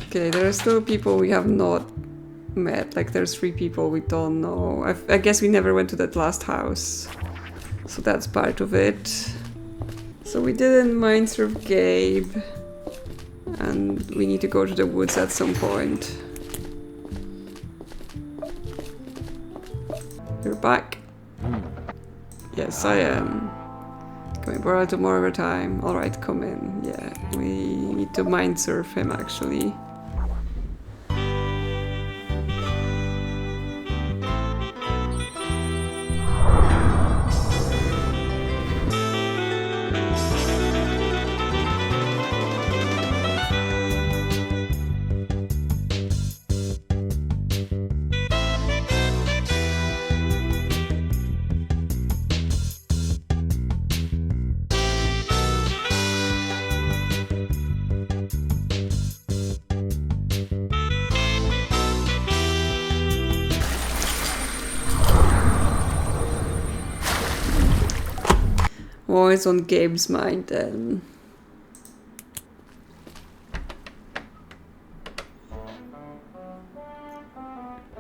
Okay, there are still people we have not met. Like, there's 3 people we don't know. I guess we never went to that last house. So that's part of it. So we didn't mindsurf Gabe. And we need to go to the woods at some point. You're back? Yes, I am. Can we borrow tomorrow over time? Alright, come in. Yeah, we need to mindsurf him actually. Always on Gabe's mind then.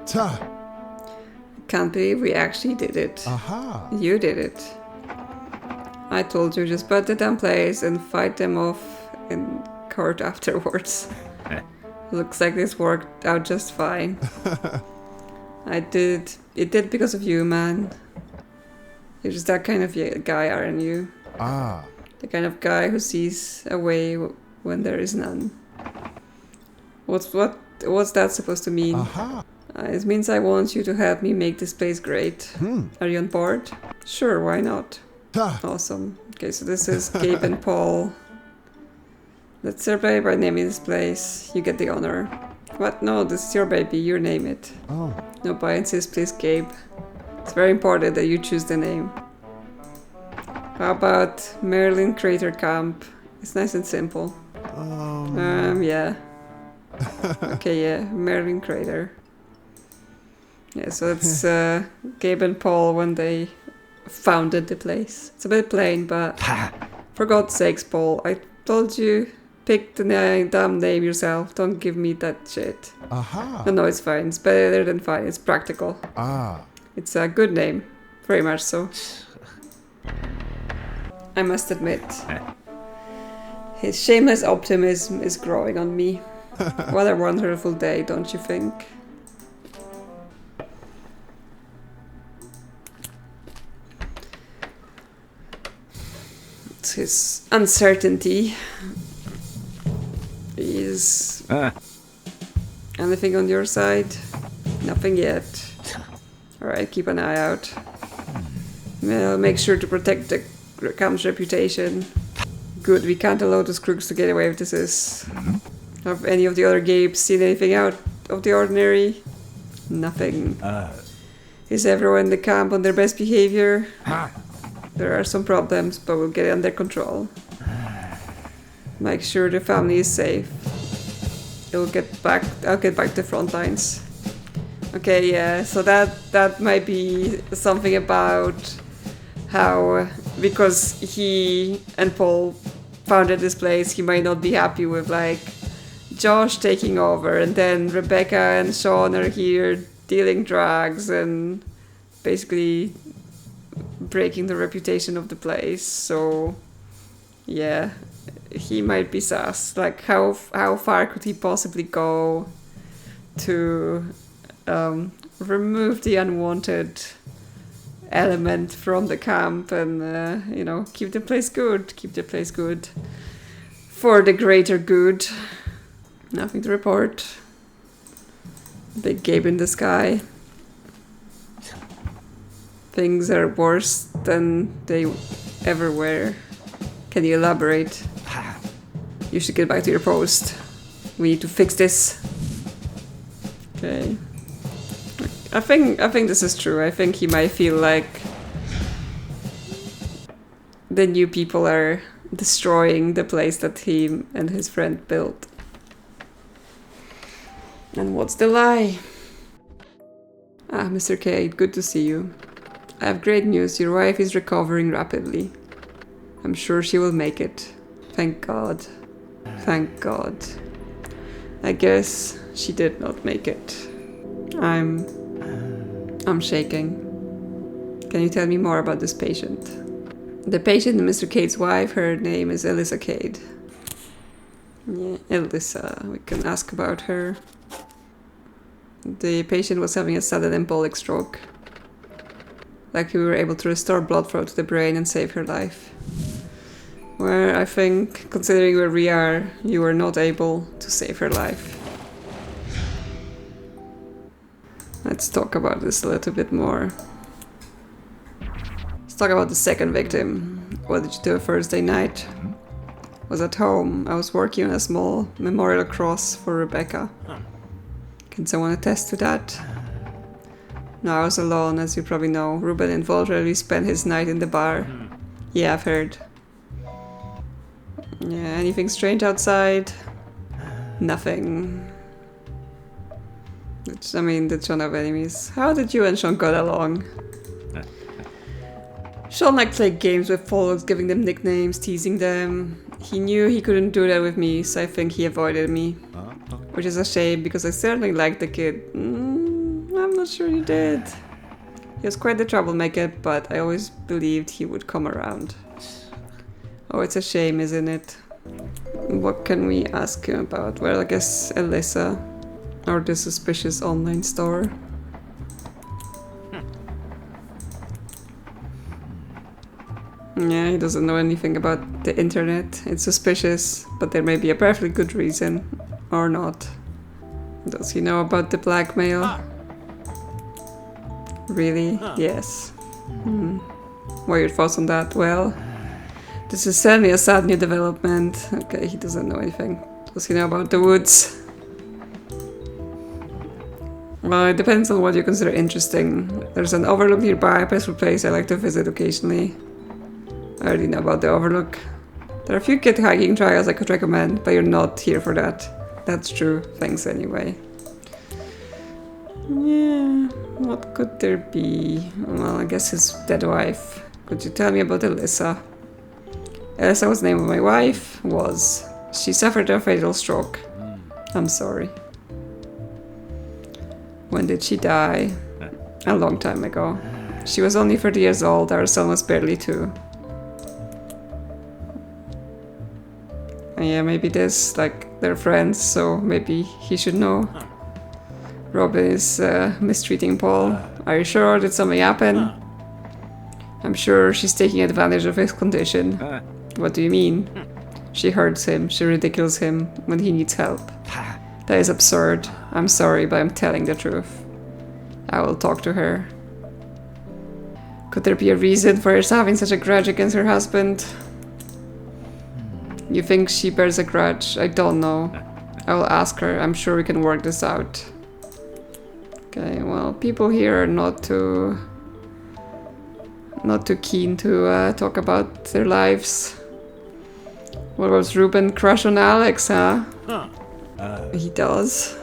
Ta. Can't believe we actually did it. Aha. You did it. I told you, just put the damn place and fight them off in court afterwards. Looks like this worked out just fine. It did because of you, man. You're just that kind of guy, aren't you? Ah. The kind of guy who sees a way when there is none. What's that supposed to mean? Aha. It means I want you to help me make this place great. Are you on board? Sure, why not? Ta. Awesome. Okay, so this is Gabe and Paul. Let's celebrate by naming this place. You get the honor. What? No, this is your baby. You name it. Oh. No biases, please, Gabe. It's very important that you choose the name. How about Merlin Crater Camp? It's nice and simple. Yeah. Okay, yeah, Merlin Crater. Yeah, so it's Gabe and Paul when they founded the place. It's a bit plain, but for God's sakes, Paul, I told you, pick the damn name yourself. Don't give me that shit. Aha. No, it's fine. It's better than fine. It's practical. Ah. It's a good name. Very much so. I must admit. His shameless optimism is growing on me. What a wonderful day, don't you think? It's his uncertainty. Is anything on your side? Nothing yet. Alright, keep an eye out. Well, make sure to protect the camp's reputation. Good, we can't allow those crooks to get away with this. Have any of the other Gabes seen anything out of the ordinary? Nothing. Is everyone in the camp on their best behavior? There are some problems, but we'll get it under control. Make sure the family is safe. I'll get back to the front lines. Okay, yeah, so that might be something about how, because he and Paul founded this place, he might not be happy with, like, Josh taking over, and then Rebecca and Sean are here dealing drugs and basically breaking the reputation of the place. So, yeah, he might be sus. Like, how far could he possibly go to remove the unwanted element from the camp and, keep the place good. For the greater good. Nothing to report. Big Gabe in the sky. Things are worse than they ever were. Can you elaborate? You should get back to your post. We need to fix this. Okay. I think this is true. I think he might feel like the new people are destroying the place that he and his friend built. And what's the lie? Mr. Cade, good to see you. I have great news. Your wife is recovering rapidly. I'm sure she will make it. Thank God. Thank God. I guess she did not make it. I'm shaking. Can you tell me more about this patient? The patient, Mr. Cade's wife, her name is Elisa Cade. Yeah, Elisa, we can ask about her. The patient was having a sudden embolic stroke. Like we were able to restore blood flow to the brain and save her life. Where I think, considering where we are, you were not able to save her life. Let's talk about this a little bit more. Let's talk about the second victim. What did you do Thursday night? Was at home. I was working on a small memorial cross for Rebecca. Can someone attest to that? No, I was alone, as you probably know. Ruben involuntarily spent his night in the bar. Yeah, I've heard. Yeah, anything strange outside? Nothing. I mean, did Sean have enemies? How did you and Sean get along? Sean liked to play games with folks, giving them nicknames, teasing them. He knew he couldn't do that with me, so I think he avoided me. Which is a shame, because I certainly liked the kid. I'm not sure he did. He was quite the troublemaker, but I always believed he would come around. Oh, it's a shame, isn't it? What can we ask him about? Well, I guess Elisa. Or the suspicious online store. Yeah, he doesn't know anything about the internet. It's suspicious, but there may be a perfectly good reason. Or not. Does he know about the blackmail? Really? Yes. What are your thoughts on that? Well, this is certainly a sad new development. Okay, he doesn't know anything. Does he know about the woods? Well, it depends on what you consider interesting. There's an overlook nearby, a peaceful place I like to visit occasionally. I already know about the overlook. There are a few kid hiking trails I could recommend, but you're not here for that. That's true. Thanks anyway. Yeah, what could there be? Well, I guess his dead wife. Could you tell me about Elisa? Elisa was the name of my wife. She suffered a fatal stroke. I'm sorry. When did she die? A long time ago. She was only 30 years old, our son was barely 2. And yeah, maybe they're friends, so maybe he should know. Robin is mistreating Paul. Are you sure? Did something happen? I'm sure she's taking advantage of his condition. What do you mean? She hurts him, she ridicules him when he needs help. That is absurd. I'm sorry, but I'm telling the truth. I will talk to her. Could there be a reason for her having such a grudge against her husband? You think she bears a grudge? I don't know. I will ask her. I'm sure we can work this out. Okay, well, people here are not too keen to talk about their lives. What was Ruben crush on Alex, huh? He does.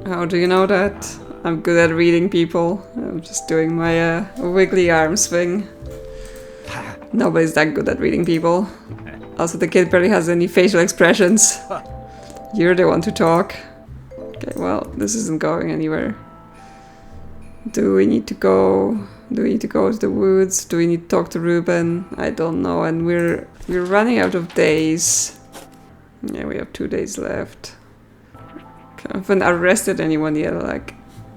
How do you know that? I'm good at reading people. I'm just doing my wiggly arms thing. Nobody's that good at reading people. Also, the kid barely has any facial expressions. You're the one to talk. Okay, well, this isn't going anywhere. Do we need to go? Do we need to go to the woods? Do we need to talk to Ruben? I don't know, and we're running out of days. Yeah, we have 2 days left. I haven't arrested anyone yet. Like,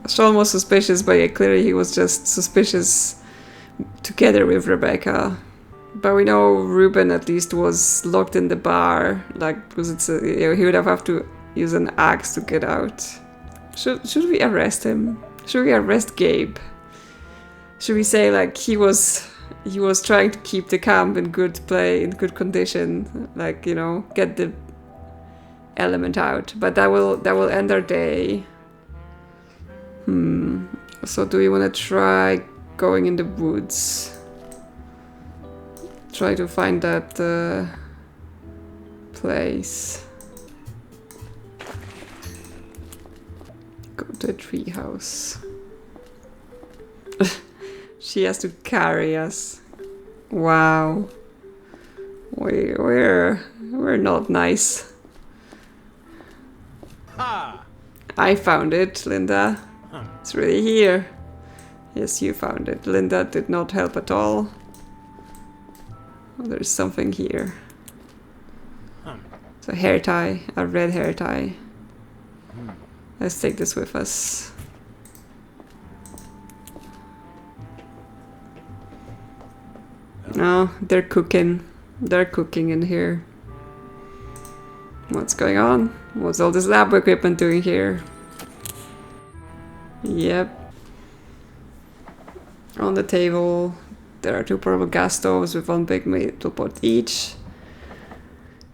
Sean was suspicious, but yeah, clearly he was just suspicious together with Rebecca. But we know Ruben at least was locked in the bar, like, because he would have to use an axe to get out. Should we arrest him? Should we arrest Gabe? Should we say like he was trying to keep the camp in good condition, like, you know, get the element out, but that will end our day. So do we want to try going in the woods? Try to find that place. Go to a treehouse. She has to carry us. Wow. We're not nice. I found it, Linda. It's really here. Yes, you found it. Linda did not help at all. Oh, there's something here. So hair tie, a red hair tie. Let's take this with us. Oh, they're cooking. They're cooking in here. What's going on? What's all this lab equipment doing here? Yep. On the table, there are 2 portable gas stoves with 1 big metal pot each.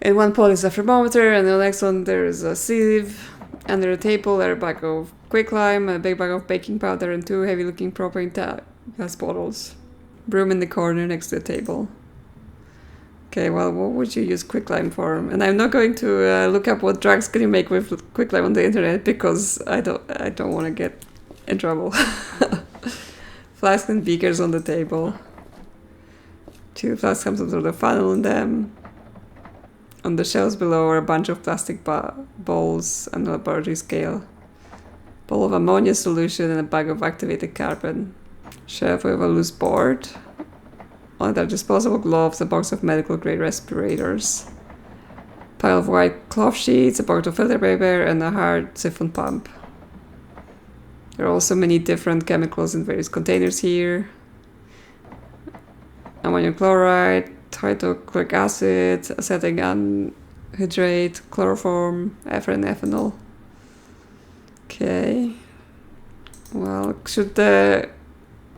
In one pot is a thermometer, and the next one there is a sieve. Under the table there are a bag of quicklime, a big bag of baking powder, and 2 heavy-looking propane gas bottles. Broom in the corner next to the table. Okay, well, what would you use quicklime for? And I'm not going to look up what drugs can you make with quicklime on the internet because I don't want to get in trouble. Flasks and beakers on the table. 2 flasks have some sort of funnel in them. On the shelves below are a bunch of plastic bowls and a laboratory scale. Bowl of ammonia solution and a bag of activated carbon. Shelf with a loose board. On that, disposable gloves, a box of medical grade respirators. Pile of white cloth sheets, a box of filter paper, and a hard siphon pump. There are also many different chemicals in various containers here. Ammonium chloride, hydrochloric acid, acetic anhydride, chloroform, ephrine, ethanol. Okay. Well, should the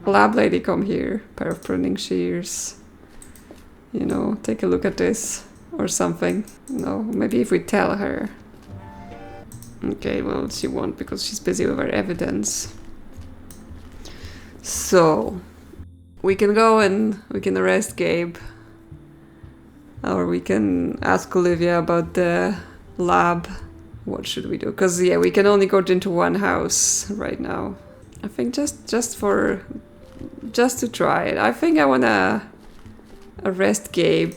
lab lady come here? Pair of pruning shears. You know, take a look at this. Or something. No, maybe if we tell her. Okay, well, she won't because she's busy with her evidence. So, we can go and we can arrest Gabe. Or we can ask Olivia about the lab. What should we do? Because, yeah, we can only go into one house right now. I think just to try it. I think I want to arrest Gabe.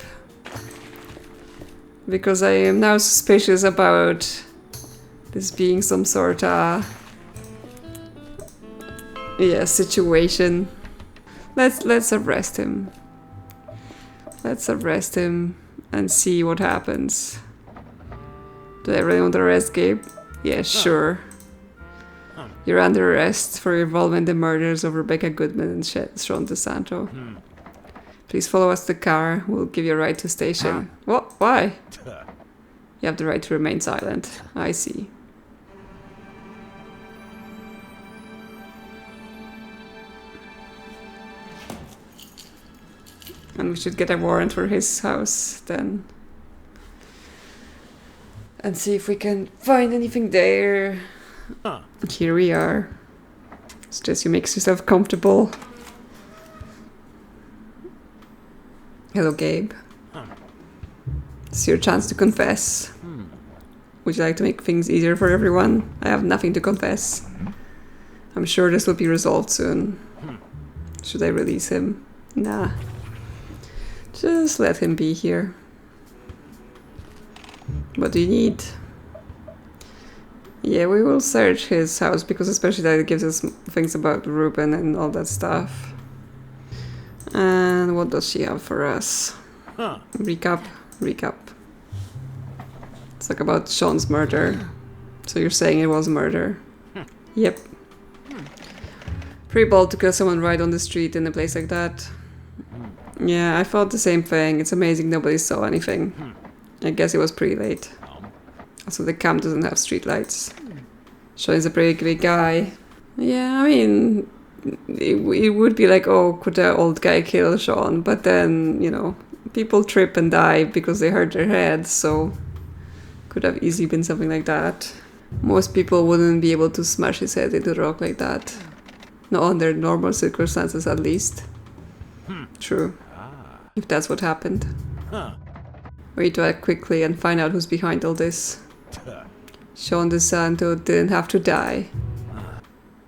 Because I am now suspicious about this being some sort of situation. Let's arrest him. Let's arrest him and see what happens. Do I really want to arrest Gabe? Yeah, sure. You're under arrest for your involvement in the murders of Rebecca Goodman and Sean DeSanto. Please follow us to the car. We'll give you a ride to station. What? Why? You have the right to remain silent. I see. And we should get a warrant for his house then. And see if we can find anything there. Here we are. It's just you make yourself comfortable. Hello, Gabe. It's your chance to confess. Would you like to make things easier for everyone? I have nothing to confess. I'm sure this will be resolved soon. Should I release him? Nah. Just let him be here. What do you need? Yeah, we will search his house because especially that it gives us things about Ruben and all that stuff. And what does she have for us? Recap. It's like about Sean's murder. So you're saying it was murder? Yep. Pretty bold to kill someone right on the street in a place like that. Yeah, I thought the same thing. It's amazing nobody saw anything. I guess it was pretty late. Also, the camp doesn't have street lights. Sean is a pretty big guy. Yeah, I mean, it would be like, oh, could the old guy kill Sean? But then, you know, people trip and die because they hurt their heads, so could have easily been something like that. Most people wouldn't be able to smash his head into the rock like that. Not under normal circumstances, at least. True. If that's what happened. We need to act quickly and find out who's behind all this. Sean DeSanto didn't have to die.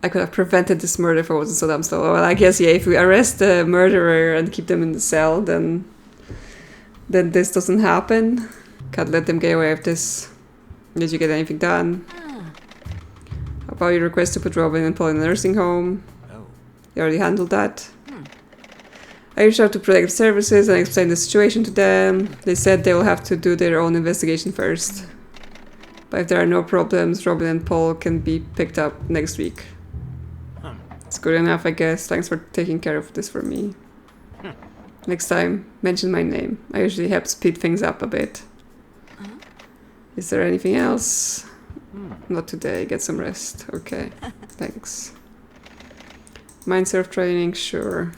I could have prevented this murder if I wasn't so dumb. So, well, I guess, yeah, if we arrest the murderer and keep them in the cell, then this doesn't happen. Can't let them get away with this. Did you get anything done? about your request to put Robin and Paul in a nursing home. Oh. You already handled that. I reached out to Protective Services and explained the situation to them. They said they will have to do their own investigation first. But if there are no problems, Robin and Paul can be picked up next week. It's good enough, I guess. Thanks for taking care of this for me. Next time, mention my name. I usually help speed things up a bit. Is there anything else? Not today. Get some rest. Okay. Thanks. Mindsurf training, sure.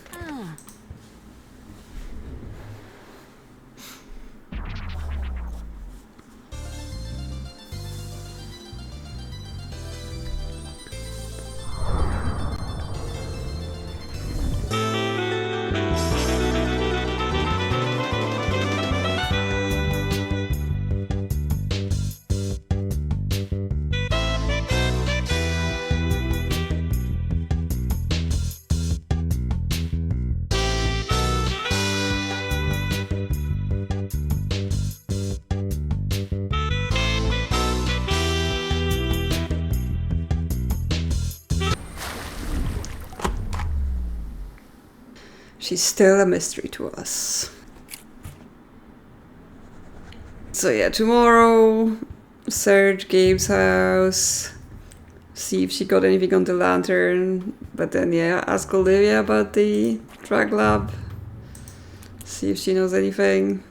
She's still a mystery to us. So yeah, tomorrow, search Gabe's house, see if she got anything on the lantern, but then yeah, ask Olivia about the drug lab, see if she knows anything.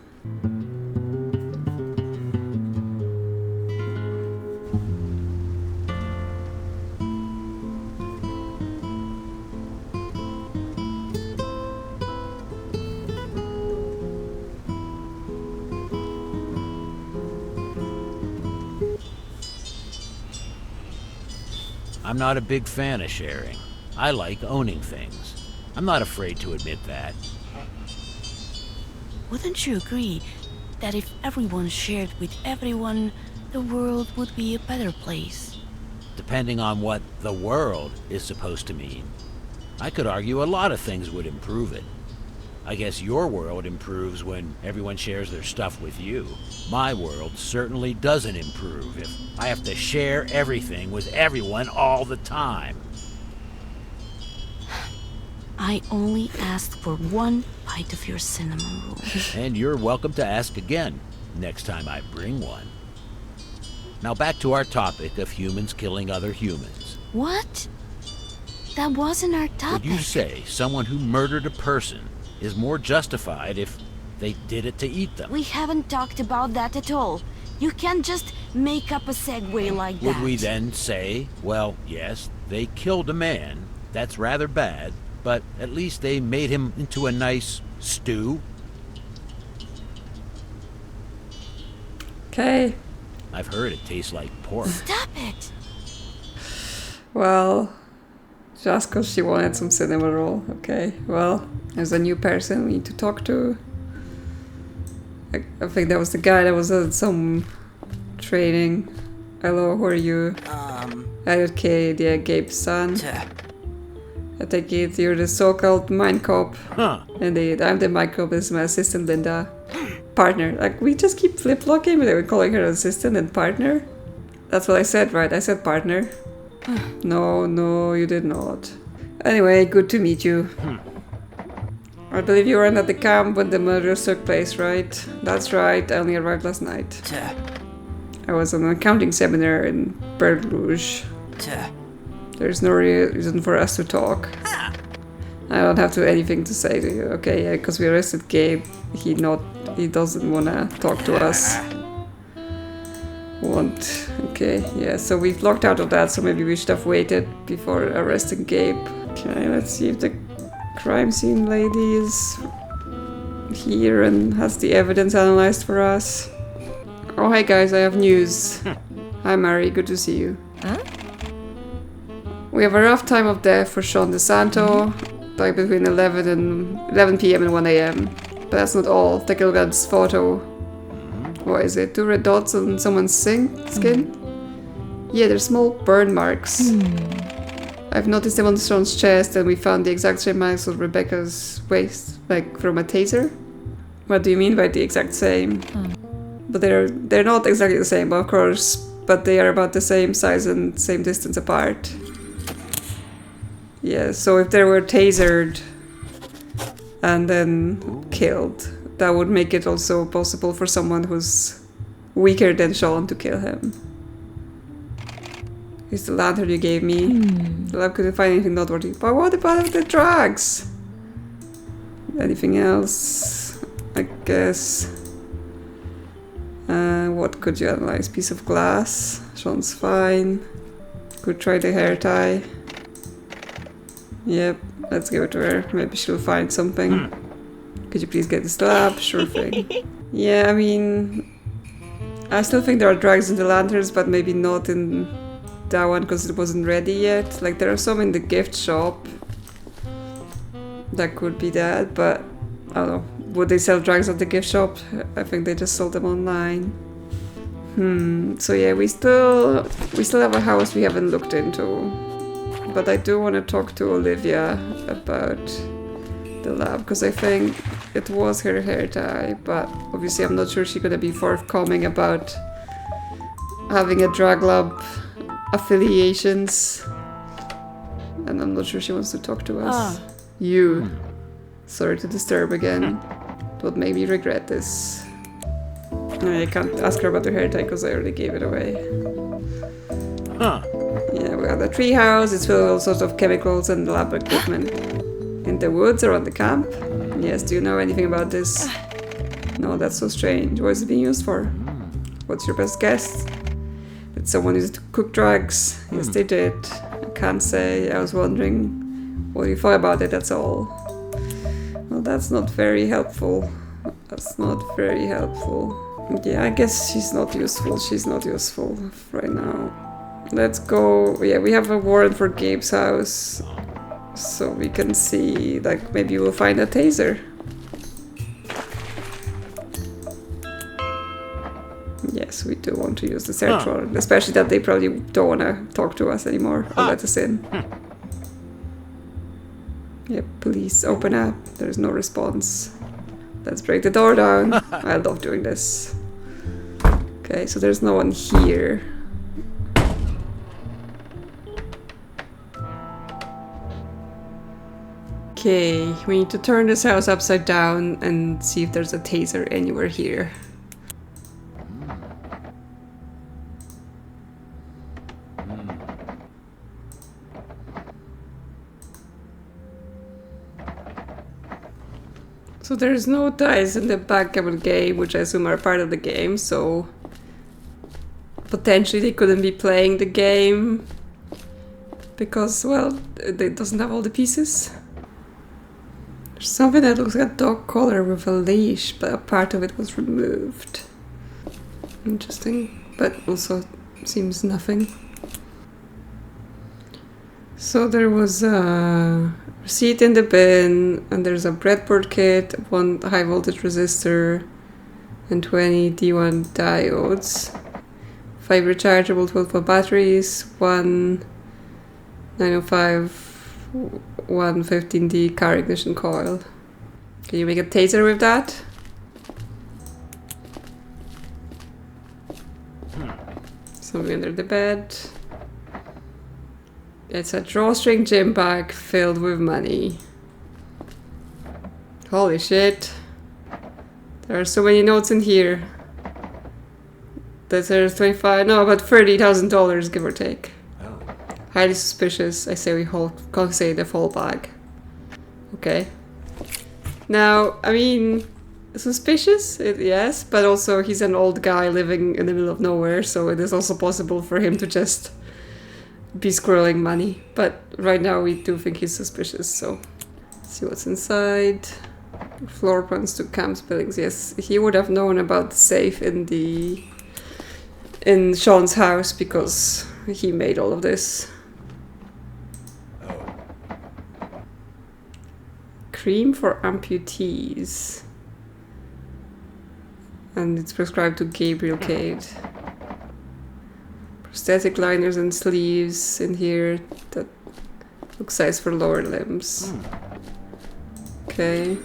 I'm not a big fan of sharing. I like owning things. I'm not afraid to admit that. Wouldn't you agree that if everyone shared with everyone, the world would be a better place? Depending on what the world is supposed to mean. I could argue a lot of things would improve it. I guess your world improves when everyone shares their stuff with you. My world certainly doesn't improve if I have to share everything with everyone all the time. I only asked for one bite of your cinnamon roll. And you're welcome to ask again, next time I bring one. Now back to our topic of humans killing other humans. What? That wasn't our topic. Would you say someone who murdered a person is more justified if they did it to eat them? We haven't talked about that at all. You can't just make up a segue like that. Would we then say, well, yes, they killed a man. That's rather bad, but at least they made him into a nice stew? Okay. I've heard it tastes like pork. Stop it! Well, just because she wanted some cinema roll. Okay, well, there's a new person we need to talk to. I think that was the guy that was at some training. Hello, who are you? Elliot, yeah, Gabe's son. I take it you're the so-called Mindcop. Huh. Indeed, I'm the Mindcop. This is my assistant, Linda. Partner. Like, we just keep flip-flocking, but they were calling her assistant and partner. That's what I said, right? I said partner. No, you did not. Anyway, good to meet you. I believe you weren't at the camp when the murders took place, right? That's right, I only arrived last night. I was on an accounting seminar in Baton Rouge. There's no reason for us to talk. I don't have anything to say to you, okay? Yeah, because we arrested Gabe. He doesn't wanna talk to us. Okay, yeah, so we've locked out of that, so maybe we should have waited before arresting Gabe. Okay, let's see if the crime scene lady is here and has the evidence analyzed for us. Oh, hey guys, I have news. Hi Mary, good to see you. Huh? We have a rough time of death for Sean DeSanto, like between 11 p.m. and 1 a.m. But that's not all. Take a look at this photo. What is it? 2 red dots on someone's skin? Yeah, they're small burn marks. I've noticed them on Sean's chest, and we found the exact same marks on Rebecca's waist, like from a taser. What do you mean by the exact same? But they're not exactly the same, but of course, but they are about the same size and same distance apart. Yeah, so if they were tasered and then killed, that would make it also possible for someone who's weaker than Sean to kill him. Here's the lantern you gave me. The lab couldn't find anything noteworthy. But what about the drugs? Anything else? I guess. What could you analyze? Piece of glass. Sean's fine. Could try the hair tie. Yep, let's give it to her. Maybe she'll find something. Could you please get this lab? Sure thing. Yeah, I mean, I still think there are drugs in the lanterns, but maybe not in that one because it wasn't ready yet. Like, there are some in the gift shop. That could be that, but I don't know. Would they sell drugs at the gift shop? I think they just sold them online. So yeah, we still have a house we haven't looked into. But I do want to talk to Olivia about the lab, because I think it was her hair tie, but obviously I'm not sure she's gonna be forthcoming about having a drug lab affiliations. And I'm not sure she wants to talk to us. You. Sorry to disturb again. What made me regret this? I can't ask her about her hair tie because I already gave it away. Yeah, we have the tree house. It's filled with all sorts of chemicals and lab equipment. In the woods around the camp? Yes, do you know anything about this? No, that's so strange. What is it being used for? What's your best guess? Did someone use it to cook drugs? Yes, they did. I can't say. I was wondering what you thought about it, that's all. Well, that's not very helpful. That's not very helpful. Yeah, I guess she's not useful. She's not useful right now. Let's go. Yeah, we have a warrant for Gabe's house. So we can see, like, maybe we'll find a taser. Yes, we do want to use the search warrant. Especially that they probably don't want to talk to us anymore or let us in. Yep, please open up. There's no response. Let's break the door down. I love doing this. Okay, so there's no one here. Okay, we need to turn this house upside down and see if there's a taser anywhere here. So there's no dice in the backgammon game, which I assume are part of the game, so potentially they couldn't be playing the game because, well, it doesn't have all the pieces. There's something that looks like a dog collar with a leash, but a part of it was removed. Interesting, but also seems nothing. So there was a receipt in the bin, and there's a breadboard kit, 1 high voltage resistor, and 20 D1 diodes, 5 rechargeable 12-volt batteries, 1 905 115D car ignition coil. Can you make a taser with that? Something under the bed. It's a drawstring gym bag filled with money. Holy shit. There are so many notes in here. There's $25, no, about $30,000, give or take. Oh. Highly suspicious. I say we confiscate the full bag. Okay. Now, I mean, suspicious, yes, but also he's an old guy living in the middle of nowhere, so it is also possible for him to just be squirreling money. But right now we do think he's suspicious, so let's see what's inside. Floor plans to Camp's buildings. Yes, he would have known about the safe in Sean's house because he made all of this. Cream for amputees. And it's prescribed to Gabriel Cade. Prosthetic liners and sleeves in here that look size for lower limbs. Okay.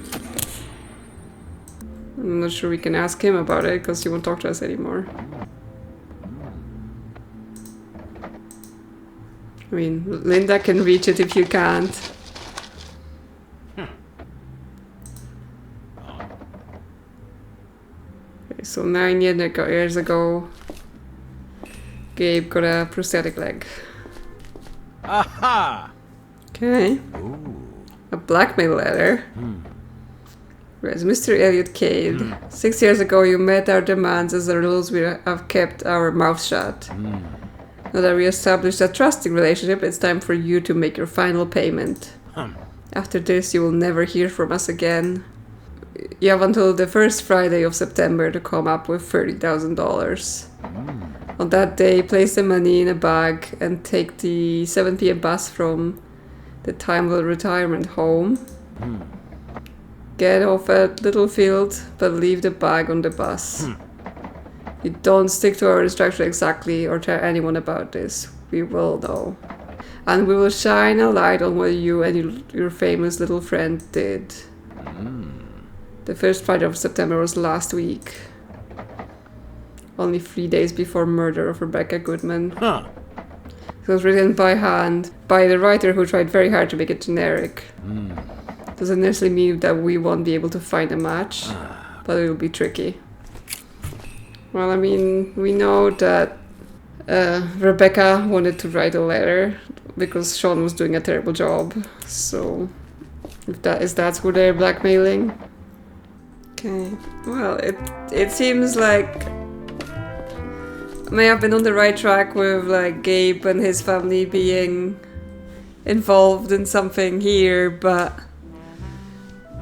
I'm not sure we can ask him about it because he won't talk to us anymore. I mean, Linda can reach it if you can't. Okay, so 9 years ago, Gabe got a prosthetic leg. Aha! Okay. Ooh. A blackmail letter. Whereas Mr. Elliot Cade, 6 years ago you met our demands. As a result, we have kept our mouth shut. Now that we established a trusting relationship, it's time for you to make your final payment. After this, you will never hear from us again. You have until the first Friday of September to come up with $30,000. On that day, place the money in a bag and take the 7 p.m. bus from the Timeville retirement home. Get off at Littlefield, but leave the bag on the bus. You don't stick to our instruction exactly or tell anyone about this. We will know. And we will shine a light on what you and your famous little friend did. The first Friday of September was last week. Only 3 days before murder of Rebecca Goodman. It was written by hand by the writer who tried very hard to make it generic. Doesn't necessarily mean that we won't be able to find a match, but it will be tricky. Well, I mean, we know that Rebecca wanted to write a letter because Sean was doing a terrible job. So, if that's who they're blackmailing. Okay. Well, it seems like I may have been on the right track with like Gabe and his family being involved in something here, but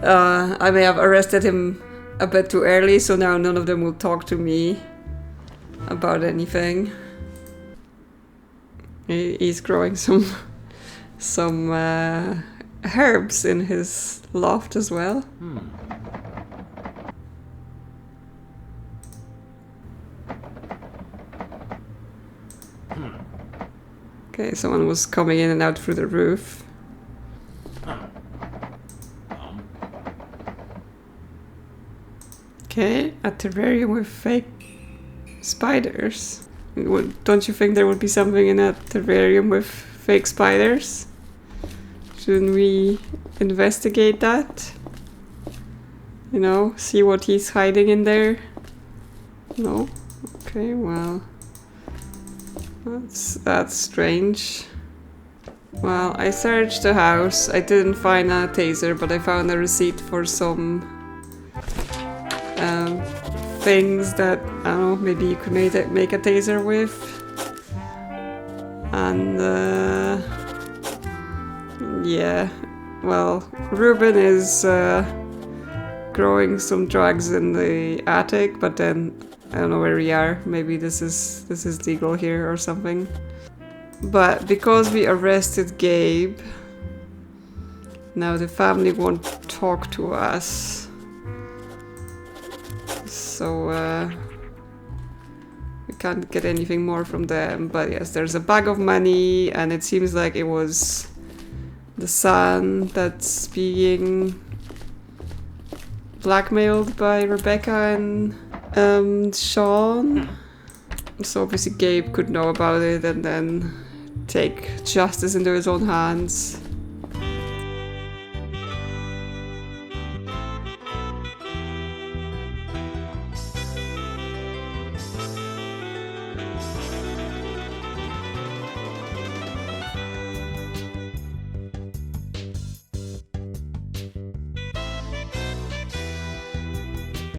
I may have arrested him a bit too early, so now none of them will talk to me about anything. He's growing some herbs in his loft as well. Okay, someone was coming in and out through the roof. Okay, a terrarium with fake spiders. Don't you think there would be something in a terrarium with fake spiders? Shouldn't we investigate that? You know, see what he's hiding in there? No? Okay, well... That's strange. Well, I searched the house. I didn't find a taser, but I found a receipt for some things that, I don't know, maybe you could make a taser with. And yeah, well, Ruben is growing some drugs in the attic, but then I don't know where we are. Maybe this is legal here or something. But because we arrested Gabe, now the family won't talk to us. So we can't get anything more from them. But yes, there's a bag of money, and it seems like it was the son that's being blackmailed by Rebecca and Sean. So obviously Gabe could know about it and then take justice into his own hands.